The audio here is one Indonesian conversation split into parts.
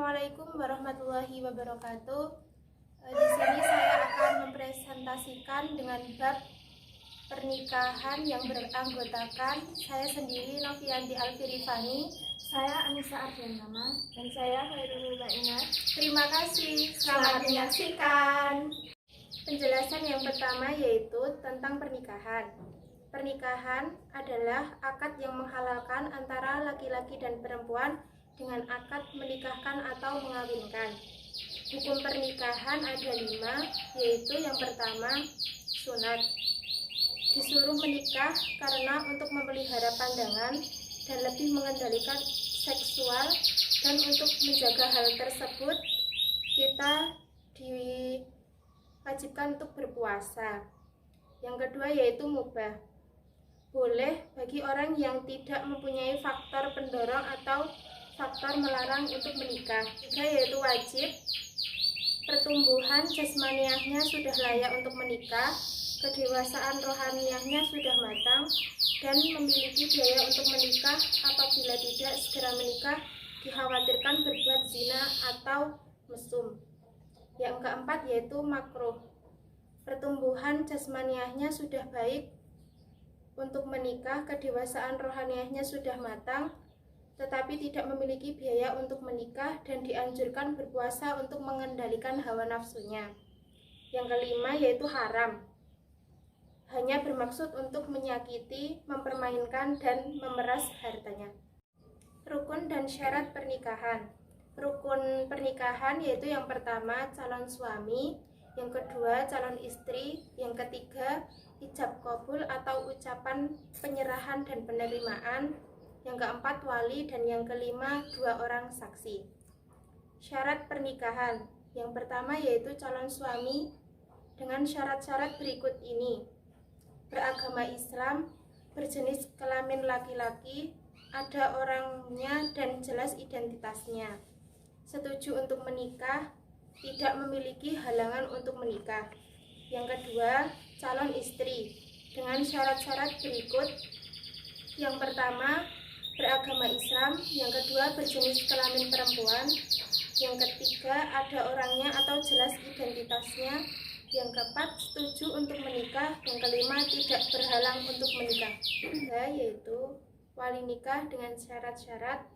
Assalamualaikum warahmatullahi wabarakatuh. Di sini saya akan mempresentasikan dengan bab pernikahan yang beranggotakan saya sendiri Novianti Alfirifani, saya Anissa Ardiantama, dan saya Khairul Mainah. Terima kasih, selamat menyaksikan. Penjelasan yang pertama yaitu tentang pernikahan. Pernikahan adalah akad yang menghalalkan antara laki-laki dan perempuan dengan akad menikahkan atau mengawinkan. Hukum pernikahan ada 5, yaitu yang pertama, sunat. Disuruh menikah karena untuk memelihara pandangan dan lebih mengendalikan seksual, dan untuk menjaga hal tersebut kita diwajibkan untuk berpuasa. Yang kedua yaitu mubah. Boleh bagi orang yang tidak mempunyai faktor pendorong atau faktor melarang untuk menikah. Ketiga yaitu wajib. Pertumbuhan jasmaniahnya sudah layak untuk menikah, kedewasaan rohaniahnya sudah matang, dan memiliki biaya untuk menikah. Apabila tidak segera menikah, dikhawatirkan berbuat zina atau mesum. Yang keempat yaitu makruh. Pertumbuhan jasmaniahnya sudah baik untuk menikah, kedewasaan rohaniahnya sudah matang, tetapi tidak memiliki biaya untuk menikah, dan dianjurkan berpuasa untuk mengendalikan hawa nafsunya. Yang kelima yaitu haram. Hanya bermaksud untuk menyakiti, mempermainkan, dan memeras hartanya. Rukun dan syarat pernikahan. Rukun pernikahan yaitu yang pertama calon suami, yang kedua calon istri, yang ketiga ijab qabul atau ucapan penyerahan dan penerimaan, yang keempat wali, dan yang kelima 2 orang saksi. Syarat pernikahan yang pertama yaitu calon suami dengan syarat-syarat berikut ini: beragama Islam, berjenis kelamin laki-laki, ada orangnya dan jelas identitasnya, setuju untuk menikah, tidak memiliki halangan untuk menikah. Yang kedua, calon istri dengan syarat-syarat berikut: yang pertama, beragama Islam, yang kedua, berjenis kelamin perempuan, yang ketiga, ada orangnya atau jelas identitasnya, yang keempat, setuju untuk menikah, yang kelima, tidak berhalang untuk menikah. Yaitu wali nikah dengan syarat-syarat: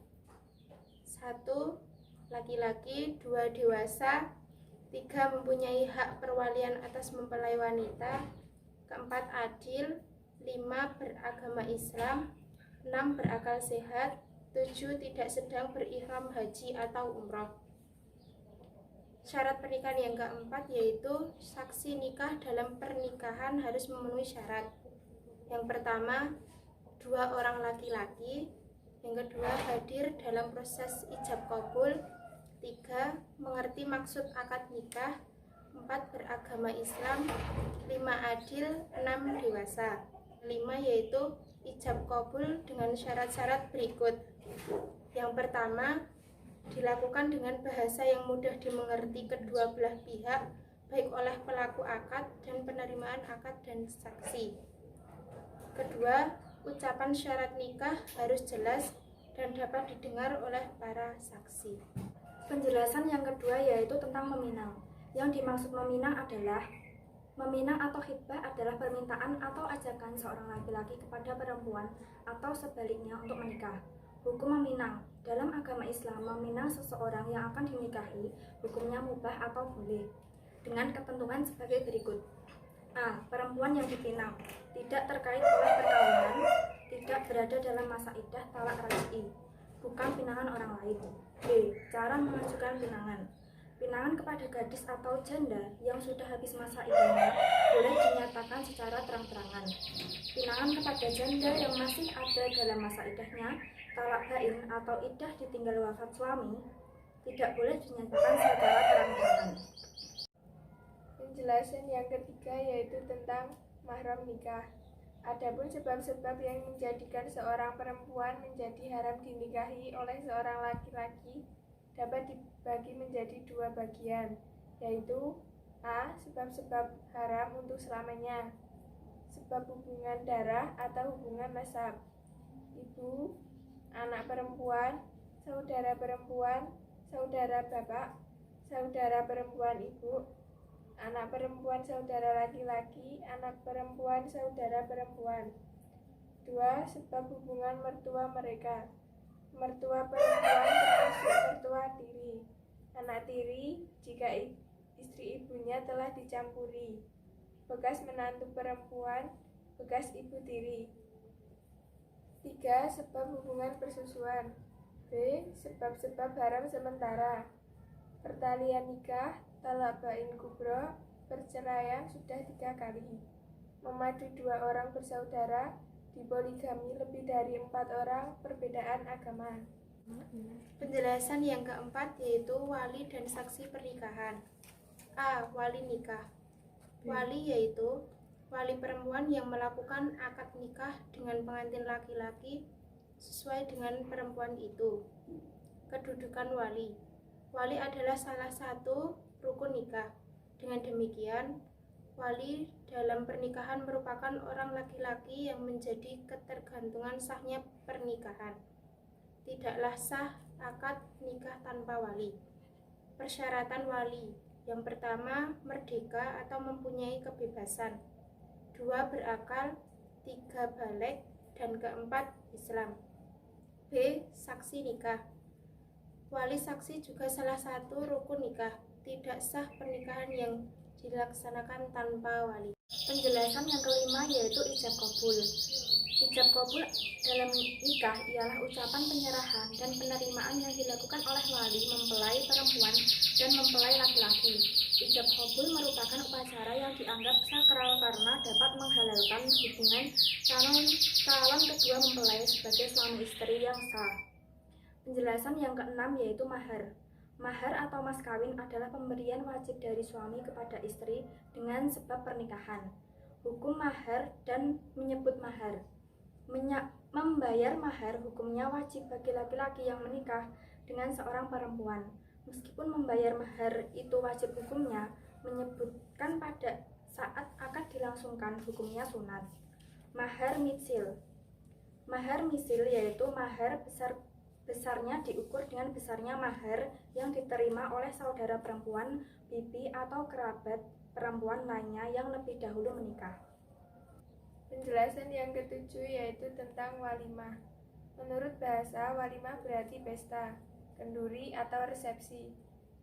1. Laki-laki, 2. Dewasa, 3. Mempunyai hak perwalian atas mempelai wanita, keempat adil, 5. Beragama Islam, 6. Berakal sehat, 7. Tidak sedang berihram haji atau umroh. Syarat pernikahan yang keempat yaitu saksi nikah dalam pernikahan harus memenuhi syarat. Yang pertama, 2 orang laki-laki, yang kedua hadir dalam proses ijab qabul, 3. mengerti maksud akad nikah, 4. beragama Islam, 5. adil, 6. dewasa. 5 yaitu ijab qabul dengan syarat-syarat berikut. Yang pertama, dilakukan dengan bahasa yang mudah dimengerti kedua belah pihak, baik oleh pelaku akad dan penerimaan akad dan saksi. Kedua, ucapan syarat nikah harus jelas dan dapat didengar oleh para saksi. Penjelasan yang kedua yaitu tentang meminang. Yang dimaksud meminang adalah meminang atau khitbah adalah permintaan atau ajakan seorang laki-laki kepada perempuan atau sebaliknya untuk menikah. Hukum meminang. Dalam agama Islam, meminang seseorang yang akan dinikahi hukumnya mubah atau boleh, dengan ketentuan sebagai berikut. A. Perempuan yang dipinang tidak terkait oleh perkawinan, tidak berada dalam masa iddah talak raj'i, bukan pinangan orang lain. B. Cara mengajukan pinangan. Pinangan kepada gadis atau janda yang sudah habis masa iddahnya boleh dinyatakan secara terang-terangan. Pinangan kepada janda yang masih ada dalam masa iddahnya, talak bain atau iddah ditinggal wafat suami, tidak boleh dinyatakan secara terang-terangan. Penjelasan yang ketiga yaitu tentang mahram nikah. Adapun sebab-sebab yang menjadikan seorang perempuan menjadi haram dinikahi oleh seorang laki-laki dapat dibagi menjadi 2 bagian, yaitu A. Sebab-sebab haram untuk selamanya, sebab hubungan darah atau hubungan nasab, ibu, anak perempuan, saudara perempuan, saudara bapak, saudara perempuan ibu, anak perempuan saudara laki-laki, anak perempuan saudara perempuan. 2. Sebab hubungan mertua mereka. Mertua perempuan termasuk mertua tiri. Anak tiri jika istri ibunya telah dicampuri. Bekas menantu perempuan, bekas ibu tiri. 3. Sebab hubungan persusuan. B. Sebab-sebab haram sementara. Pertalian nikah, talak bain kubro, perceraian sudah 3 kali. Memadu 2 orang bersaudara, dipoligami lebih dari 4 orang, perbedaan agama. Penjelasan yang keempat yaitu wali dan saksi pernikahan. A. Wali nikah. Wali yaitu wali perempuan yang melakukan akad nikah dengan pengantin laki-laki sesuai dengan perempuan itu. Kedudukan wali. Wali adalah salah satu rukun nikah. Dengan demikian, wali dalam pernikahan merupakan orang laki-laki yang menjadi ketergantungan sahnya pernikahan. Tidaklah sah akad nikah tanpa wali. Persyaratan wali. Yang pertama, merdeka atau mempunyai kebebasan. 2. Berakal. 3. Baligh. Dan keempat, Islam. B. Saksi nikah. Wali saksi juga salah satu rukun nikah. Tidak sah pernikahan yang dilaksanakan tanpa wali. Penjelasan yang kelima yaitu ijab kabul. Ijab kabul dalam nikah ialah ucapan penyerahan dan penerimaan yang dilakukan oleh wali mempelai perempuan dan mempelai laki-laki. Ijab kabul merupakan upacara yang dianggap sakral karena dapat menghalalkan hubungan calon kedua mempelai sebagai suami istri yang sah. Penjelasan yang keenam yaitu mahar. Mahar atau mas kawin adalah pemberian wajib dari suami kepada istri dengan sebab pernikahan. Hukum mahar dan menyebut mahar. Membayar mahar hukumnya wajib bagi laki-laki yang menikah dengan seorang perempuan. Meskipun membayar mahar itu wajib hukumnya, menyebutkan pada saat akad dilangsungkan hukumnya sunat. Mahar mitsil. Mahar misil yaitu mahar besarnya diukur dengan besarnya mahar yang diterima oleh saudara perempuan, bibi atau kerabat perempuan lainnya yang lebih dahulu menikah. Penjelasan yang ketujuh yaitu tentang walimah. Menurut bahasa, walimah berarti pesta, kenduri atau resepsi.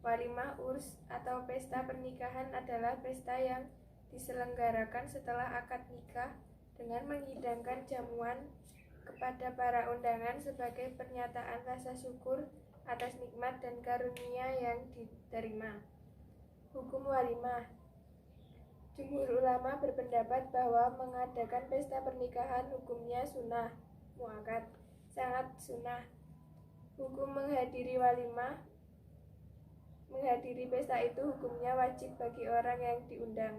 Walimah urs atau pesta pernikahan adalah pesta yang diselenggarakan setelah akad nikah dengan menghidangkan jamuan kepada para undangan sebagai pernyataan rasa syukur atas nikmat dan karunia yang diterima. Hukum walimah. Jumhur ulama berpendapat bahwa mengadakan pesta pernikahan hukumnya sunnah, muakkad, sangat sunnah. Hukum menghadiri walimah. Menghadiri pesta itu hukumnya wajib bagi orang yang diundang.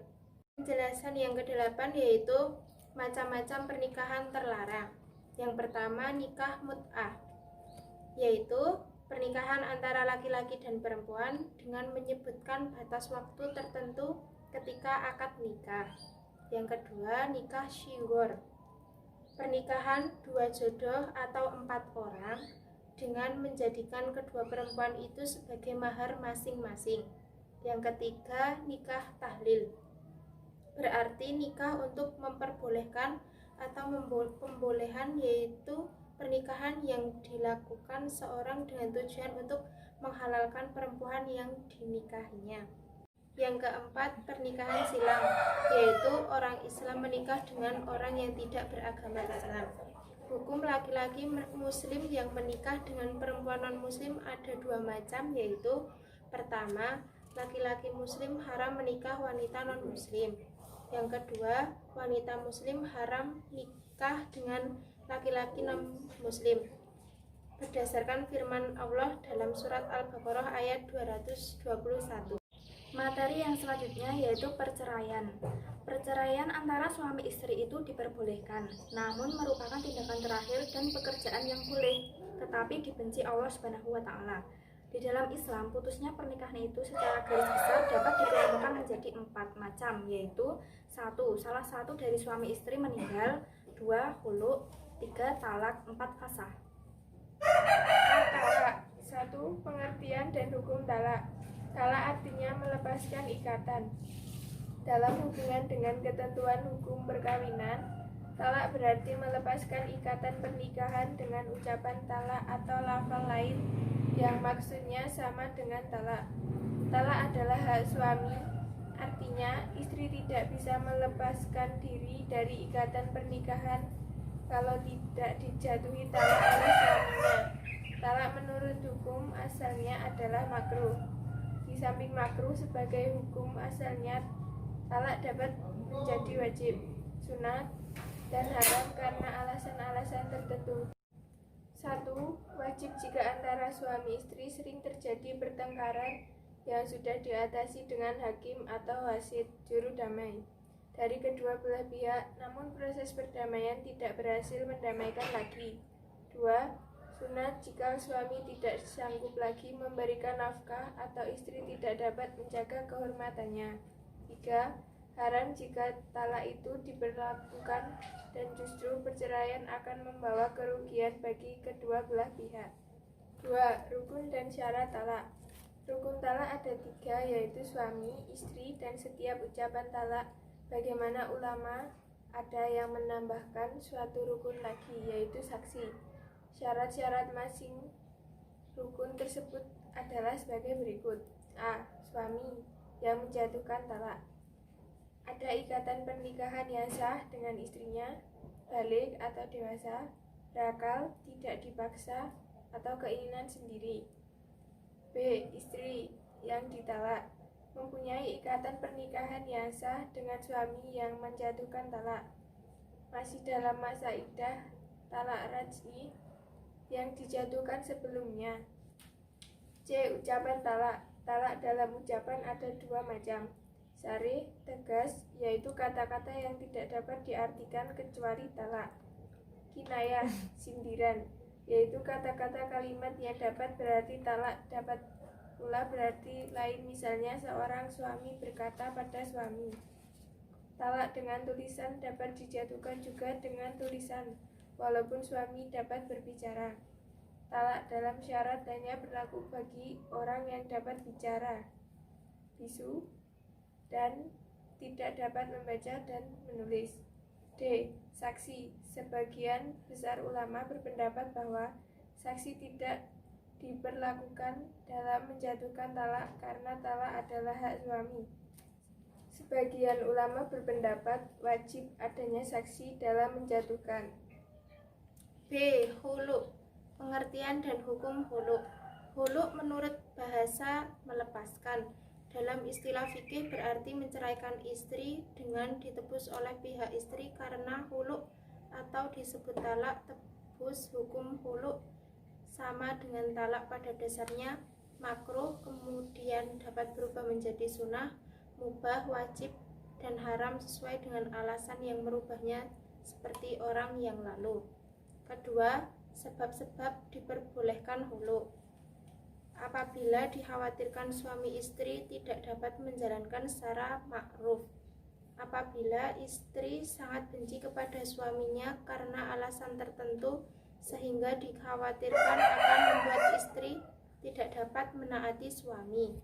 Penjelasan yang kedelapan yaitu macam-macam pernikahan terlarang. Yang pertama, nikah mut'ah, yaitu pernikahan antara laki-laki dan perempuan dengan menyebutkan batas waktu tertentu ketika akad nikah. Yang kedua, nikah syighar, pernikahan 2 jodoh atau 4 orang dengan menjadikan kedua perempuan itu sebagai mahar masing-masing. Yang ketiga, nikah tahlil, berarti nikah untuk memperbolehkan atau pembolehan, yaitu pernikahan yang dilakukan seorang dengan tujuan untuk menghalalkan perempuan yang dinikahinya. Yang keempat, pernikahan silang, yaitu orang Islam menikah dengan orang yang tidak beragama Islam. Hukum laki-laki muslim yang menikah dengan perempuan non-muslim ada 2 macam, yaitu pertama, laki-laki muslim haram menikah wanita non-muslim. Yang kedua, wanita muslim haram nikah dengan laki-laki non-muslim. Berdasarkan firman Allah dalam surat Al-Baqarah ayat 221. Materi yang selanjutnya yaitu perceraian. Perceraian antara suami istri itu diperbolehkan, namun merupakan tindakan terakhir dan pekerjaan yang boleh, tetapi dibenci Allah Subhanahu wa Ta'ala. Di dalam Islam, putusnya pernikahan itu secara garis besar dapat dikelompokkan menjadi 4 macam, yaitu 1. Salah satu dari suami istri meninggal. 2. Khulu. 3. Talak. 4. Fasakh. Talak. 1. 1. Pengertian dan hukum talak. Talak artinya melepaskan ikatan. Dalam hubungan dengan ketentuan hukum perkawinan, talak berarti melepaskan ikatan pernikahan dengan ucapan talak atau lafal lain yang maksudnya sama dengan talak. Talak adalah hak suami, artinya istri tidak bisa melepaskan diri dari ikatan pernikahan kalau tidak dijatuhi talak oleh suaminya. Talak menurut hukum asalnya adalah makruh. Di samping makruh sebagai hukum asalnya, talak dapat menjadi wajib, sunat, dan haram karena alasan-alasan tertentu. 1. Wajib jika antara suami istri sering terjadi pertengkaran yang sudah diatasi dengan hakim atau wasit, juru damai, dari kedua belah pihak, namun proses perdamaian tidak berhasil mendamaikan lagi. 2. Sunat jika suami tidak sanggup lagi memberikan nafkah atau istri tidak dapat menjaga kehormatannya. 3. Haram jika talak itu diberlakukan dan justru perceraian akan membawa kerugian bagi kedua belah pihak. 2. Rukun dan syarat talak. Rukun talak ada 3, yaitu suami, istri, dan setiap ucapan talak. Bagaimana ulama ada yang menambahkan suatu rukun lagi, yaitu saksi. Syarat-syarat masing rukun tersebut adalah sebagai berikut. A. Suami yang menjatuhkan talak. Ada ikatan pernikahan yang sah dengan istrinya, balik atau dewasa, berakal, tidak dipaksa, atau keinginan sendiri. B. Istri yang ditalak mempunyai ikatan pernikahan yang sah dengan suami yang menjatuhkan talak, masih dalam masa iddah talak raj'i yang dijatuhkan sebelumnya. C. Ucapan talak. Talak dalam ucapan ada 2 macam. Sarih, tegas, yaitu kata-kata yang tidak dapat diartikan kecuali talak. Kinayah, sindiran, yaitu kata-kata kalimat yang dapat berarti talak, dapat pula berarti lain, misalnya seorang suami berkata pada suami. Talak dengan tulisan dapat dijatuhkan juga dengan tulisan, walaupun suami dapat berbicara. Talak dalam syarat hanya berlaku bagi orang yang dapat bicara, bisu, dan tidak dapat membaca dan menulis. D. Saksi. Sebagian besar ulama berpendapat bahwa saksi tidak diperlakukan dalam menjatuhkan talak karena talak adalah hak suami. Sebagian ulama berpendapat wajib adanya saksi dalam menjatuhkan. B. Hulu. Pengertian dan hukum hulu. Hulu menurut bahasa melepaskan. Dalam istilah fikih berarti menceraikan istri dengan ditebus oleh pihak istri karena hulu atau disebut talak. Tebus hukum hulu sama dengan talak pada dasarnya makruh, kemudian dapat berubah menjadi sunnah, mubah, wajib, dan haram sesuai dengan alasan yang merubahnya seperti orang yang lalu. Kedua, sebab-sebab diperbolehkan hulu. Apabila dikhawatirkan suami istri tidak dapat menjalankan secara makruf. Apabila istri sangat benci kepada suaminya karena alasan tertentu sehingga dikhawatirkan akan membuat istri tidak dapat menaati suami.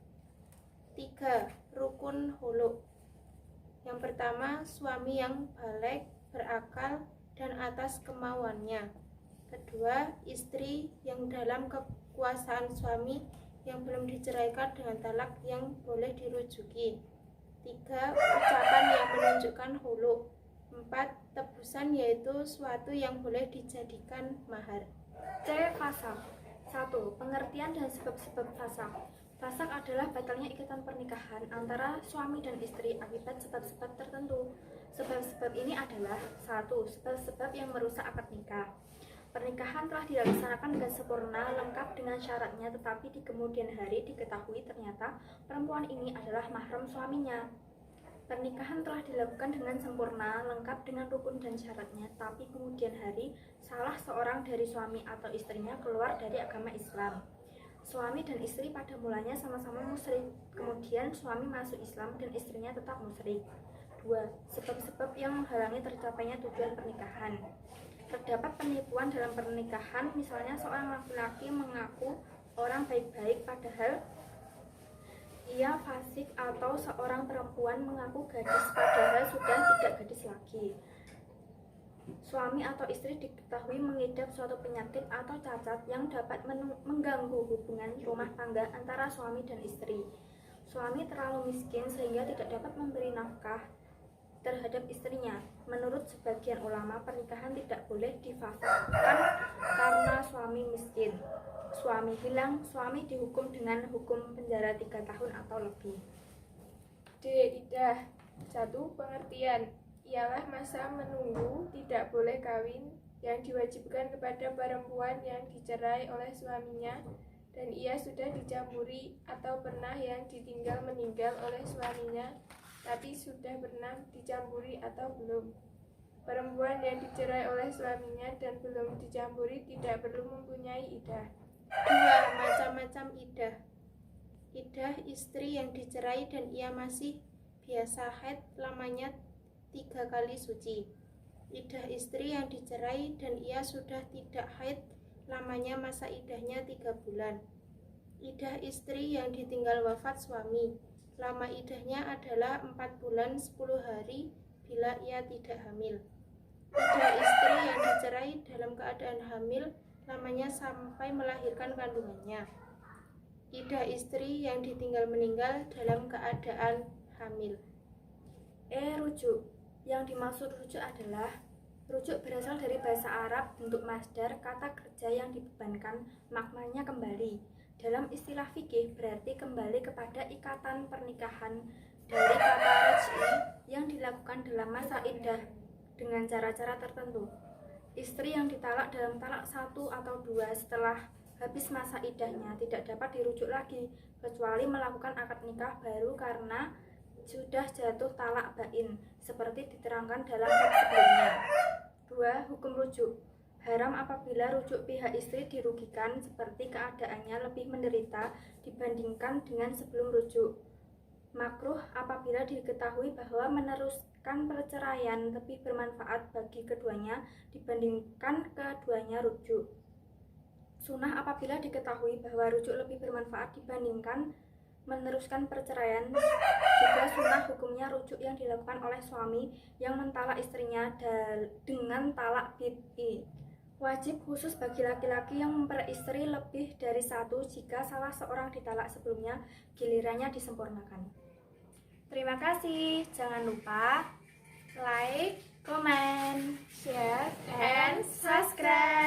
3. Rukun hulu. Yang pertama, suami yang baligh, berakal, dan atas kemauannya. Kedua, istri yang dalam kekuasaan suami yang belum diceraikan dengan talak yang boleh dirujuki. 3. Ucapan yang menunjukkan hulu. 4. Tebusan, yaitu suatu yang boleh dijadikan mahar. C. Fasakh. 1. Pengertian dan sebab-sebab fasakh. Fasakh adalah batalnya ikatan pernikahan antara suami dan istri akibat sebab-sebab tertentu. Sebab-sebab ini adalah 1. Sebab-sebab yang merusak akad nikah. Pernikahan telah dilaksanakan dengan sempurna, lengkap dengan syaratnya, tetapi di kemudian hari diketahui ternyata perempuan ini adalah mahram suaminya. Pernikahan telah dilakukan dengan sempurna, lengkap dengan rukun dan syaratnya, tapi kemudian hari salah seorang dari suami atau istrinya keluar dari agama Islam. Suami dan istri pada mulanya sama-sama musyrik, kemudian suami masuk Islam dan istrinya tetap musyrik. 2. Sebab-sebab yang menghalangi tercapainya tujuan pernikahan. Terdapat penipuan dalam pernikahan, misalnya seorang laki-laki mengaku orang baik-baik padahal ia fasik, atau seorang perempuan mengaku gadis padahal sudah tidak gadis lagi. Suami atau istri diketahui mengidap suatu penyakit atau cacat yang dapat mengganggu hubungan rumah tangga antara suami dan istri. Suami terlalu miskin sehingga tidak dapat memberi nafkah terhadap istrinya. Menurut sebagian ulama, pernikahan tidak boleh difasakkan karena suami miskin. Suami hilang, suami dihukum dengan hukum penjara 3 tahun atau lebih. D. Idah. 1. Pengertian ialah masa menunggu tidak boleh kawin yang diwajibkan kepada perempuan yang dicerai oleh suaminya dan ia sudah dicamburi, atau pernah yang ditinggal meninggal oleh suaminya tapi sudah pernah dicamburi atau belum. Perempuan yang dicerai oleh suaminya dan belum dicamburi tidak perlu mempunyai idah. 2. Macam-macam idah. Idah istri yang dicerai dan ia masih biasa haid lamanya 3 kali suci. Idah istri yang dicerai dan ia sudah tidak haid lamanya masa idahnya 3 bulan. Idah istri yang ditinggal wafat suami, lama idahnya adalah 4 bulan 10 hari bila ia tidak hamil. Idah istri yang dicerai dalam keadaan hamil, lamanya sampai melahirkan kandungannya. Idah istri yang ditinggal meninggal dalam keadaan hamil. Rujuk. Yang dimaksud rujuk adalah rujuk berasal dari bahasa Arab, bentuk masdar, kata kerja yang dibebankan, maknanya kembali. Dalam istilah fikih berarti kembali kepada ikatan pernikahan dari kata raj'i yang dilakukan dalam masa iddah dengan cara-cara tertentu. Istri yang ditalak dalam talak 1 atau 2 setelah habis masa iddahnya tidak dapat dirujuk lagi kecuali melakukan akad nikah baru karena sudah jatuh talak bain seperti diterangkan dalam bab sebelumnya. 2. Hukum rujuk. Haram apabila rujuk pihak istri dirugikan seperti keadaannya lebih menderita dibandingkan dengan sebelum rujuk. Makruh apabila diketahui bahwa meneruskan perceraian lebih bermanfaat bagi keduanya dibandingkan keduanya rujuk. Sunnah apabila diketahui bahwa rujuk lebih bermanfaat dibandingkan meneruskan perceraian. Juga sunnah hukumnya rujuk yang dilakukan oleh suami yang mentalak istrinya dengan talak bid'i. Wajib khusus bagi laki-laki yang memperistri lebih dari 1 jika salah seorang ditalak sebelumnya gilirannya disempurnakan. Terima kasih. Jangan lupa like, comment, share, and subscribe.